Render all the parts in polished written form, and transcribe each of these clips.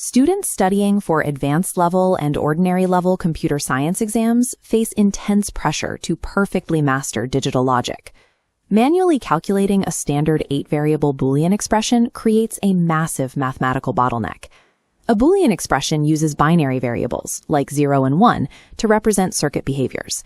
Students studying for advanced level and ordinary level computer science exams face intense pressure to perfectly master digital logic. Manually calculating a standard 8-variable Boolean expression creates a massive mathematical bottleneck. A Boolean expression uses binary variables, like 0 and 1, to represent circuit behaviors.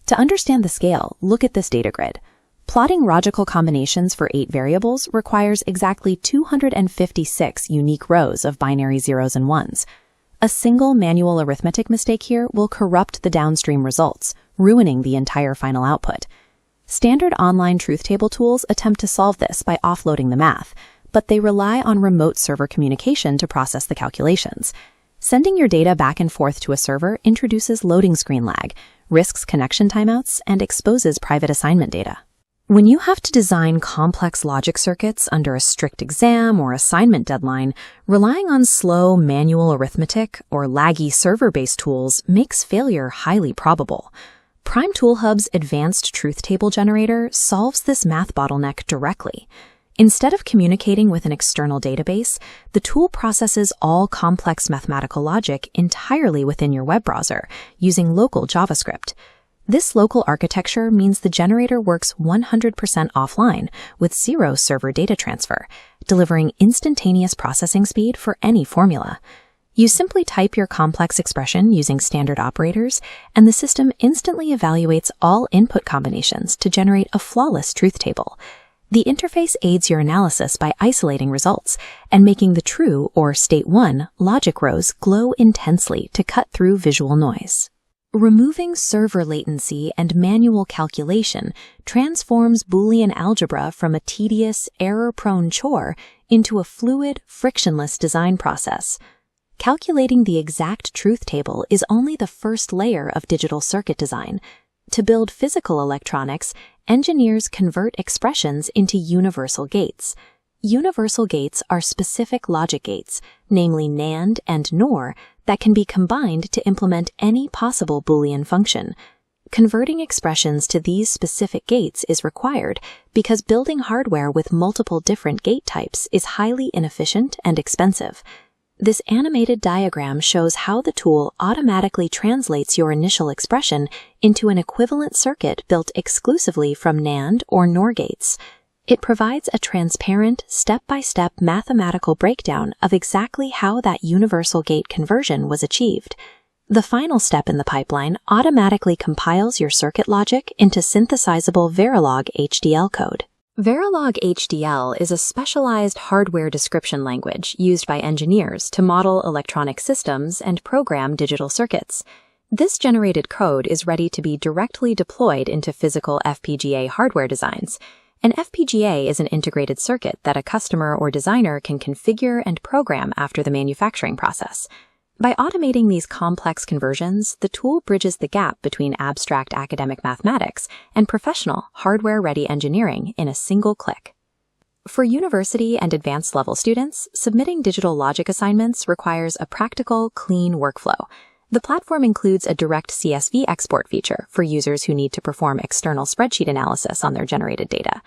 To understand the scale, look at this data grid. Plotting logical combinations for 8 variables requires exactly 256 unique rows of binary zeros and 1s. A single manual arithmetic mistake here will corrupt the downstream results, ruining the entire final output. Standard online truth table tools attempt to solve this by offloading the math, but they rely on remote server communication to process the calculations. Sending your data back and forth to a server introduces loading screen lag, risks connection timeouts, and exposes private assignment data. When you have to design complex logic circuits under a strict exam or assignment deadline, relying on slow manual arithmetic or laggy server-based tools makes failure highly probable. Prime ToolHub's advanced truth table generator solves this math bottleneck directly. Instead of communicating with an external database, the tool processes all complex mathematical logic entirely within your web browser, using local JavaScript. This local architecture means the generator works 100% offline with zero server data transfer, delivering instantaneous processing speed for any formula. You simply type your complex expression using standard operators, and the system instantly evaluates all input combinations to generate a flawless truth table. The interface aids your analysis by isolating results and making the true, or state 1, logic rows glow intensely to cut through visual noise. Removing server latency and manual calculation transforms Boolean algebra from a tedious, error-prone chore into a fluid, frictionless design process. Calculating the exact truth table is only the first layer of digital circuit design. To build physical electronics, engineers convert expressions into universal gates. Universal gates are specific logic gates, namely NAND and NOR, that can be combined to implement any possible Boolean function. Converting expressions to these specific gates is required because building hardware with multiple different gate types is highly inefficient and expensive. This animated diagram shows how the tool automatically translates your initial expression into an equivalent circuit built exclusively from NAND or NOR gates. It provides a transparent, step-by-step mathematical breakdown of exactly how that universal gate conversion was achieved. The final step in the pipeline automatically compiles your circuit logic into synthesizable Verilog HDL code. Verilog HDL is a specialized hardware description language used by engineers to model electronic systems and program digital circuits. This generated code is ready to be directly deployed into physical FPGA hardware designs. An FPGA is an integrated circuit that a customer or designer can configure and program after the manufacturing process. By automating these complex conversions, the tool bridges the gap between abstract academic mathematics and professional, hardware-ready engineering in a single click. For university and advanced level students, submitting digital logic assignments requires a practical, clean workflow. The platform includes a direct CSV export feature for users who need to perform external spreadsheet analysis on their generated data.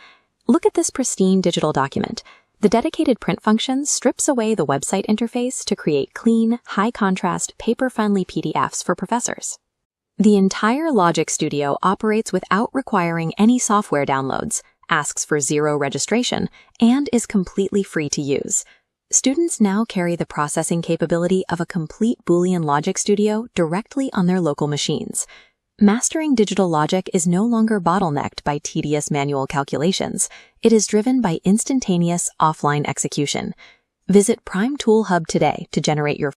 Look at this pristine digital document. The dedicated print function strips away the website interface to create clean, high-contrast, paper-friendly PDFs for professors. The entire Logic Studio operates without requiring any software downloads, asks for zero registration, and is completely free to use. Students now carry the processing capability of a complete Boolean Logic Studio directly on their local machines. Mastering digital logic is no longer bottlenecked by tedious manual calculations. It is driven by instantaneous offline execution. Visit Prime ToolHub today to generate your